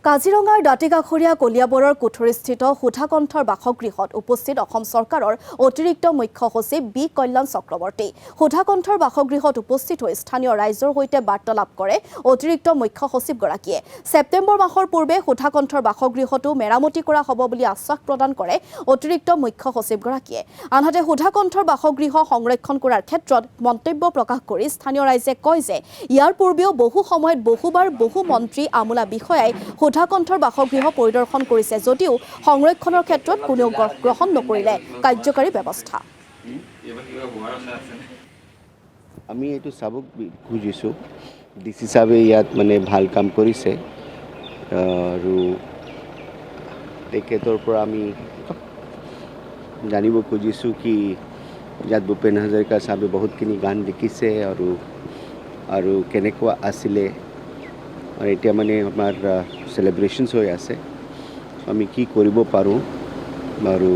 কাজিৰঙাৰ দাঁতিকাষৰীয়া কলিয়াবৰৰ কোঠৰীস্থিত সুধাকণ্ঠৰ বাসগৃহত উপস্থিত অসম চৰকাৰৰ অতিৰিক্ত মুখ্য সচিব বি কল্যাণ চক্ৰৱৰ্তী। সুধাকণ্ঠৰ বাসগৃহত উপস্থিত হৈ স্থানীয় ৰাইজৰ সৈতে বাৰ্তালাপ কৰে অতিৰিক্ত মুখ্য সচিবগৰাকীয়ে। ছেপ্টেম্বৰ মাহৰ পূৰ্বে সুধাকণ্ঠৰ বাসগৃহটো মেৰামতি কৰা হ'ব বুলি আশ্বাস প্ৰদান কৰে অতিৰিক্ত মুখ্য সচিবগৰাকীয়ে। আনহাতে সুধাকণ্ঠৰ বাসগৃহ সংৰক্ষণ কৰাৰ ক্ষেত্ৰত মন্তব্য প্ৰকাশ কৰি স্থানীয় ৰাইজে কয় যে ইয়াৰ পূৰ্বেও বহু সময়ত বহুবাৰ বহু মন্ত্ৰী আমোলা বিষয়াই সুধাকণ্ঠৰ বাসগৃহ পৰিদৰ্শন কৰিছে যদিও সংৰক্ষণৰ ক্ষেত্ৰত কোনেও গ্ৰহণ নকৰিলে কাৰ্যকাৰী ব্যৱস্থা। আমি এইটো চাব খুজিছোঁ ডিচি সাহেবে ইয়াত মানে ভাল কাম কৰিছে আৰু তেখেতৰ পৰা আমি জানিব খুজিছোঁ কি ইয়াত ভূপেন হাজৰিকা সাহেবে বহুতখিনি গান লিখিছে আৰু কেনেকুৱা আছিলে আৰু এতিয়া মানে আমাৰ চেলিব্ৰেশ্যনছ হৈ আছে আমি কি কৰিব পাৰোঁ আৰু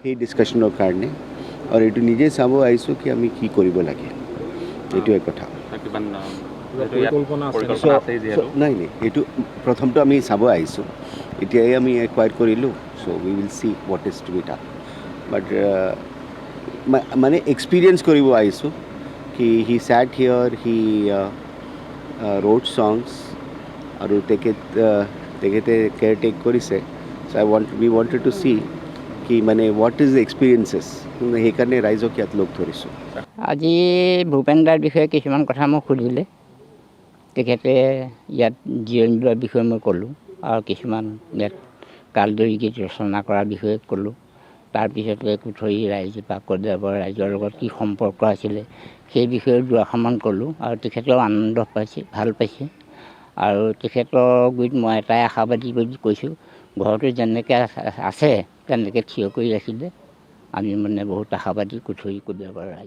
সেই ডিছকাশ্যনৰ কাৰণে আৰু এইটো নিজে চাব আহিছোঁ কি আমি কি কৰিব লাগে এইটোৱে কথা। নাই এইটো প্ৰথমটো আমি চাব আহিছোঁ এতিয়াই আমি একুৱায়াৰ কৰিলোঁ so' we will see what is to be done but মানে এক্সপিৰিয়েঞ্চ কৰিব আহিছোঁ কি he sat here he wrote songs আৰু তেখেতে কেয়াৰ টেক কৰিছে so' we wanted to see কি মানে হোৱাট ইজ এক্সপিৰিয়েঞ্চেছ সেইকাৰণে ৰাইজক ইয়াত লগ ধৰিছোঁ। আজি ভূপেন দাৰ বিষয়ে কিছুমান কথা মোক সুধিলে তেখেতে ইয়াত জিৰণি লোৱাৰ বিষয়ে মই ক'লোঁ আৰু কিছুমান ইয়াত কালজয়ী গীত ৰচনা কৰাৰ বিষয়ে ক'লোঁ। তাৰপিছতে কোঠৰী ৰাইজ বা কলিয়াবৰ ৰাইজৰ লগত কি সম্পৰ্ক আছিলে সেই বিষয়ে দুআষাৰমান ক'লোঁ আৰু তেখেতেও আনন্দ পাইছে ভাল পাইছে আৰু তেখেতৰ গুৰিত মই এটাই আশাবাদী বুলি কৈছোঁ ঘৰটো যেনেকৈ আছে তেনেকৈ থিয় কৰি ৰাখিলে আমি মানে বহুত আশাবাদী কোঠৰী কলিয়াবৰ ৰাইজ।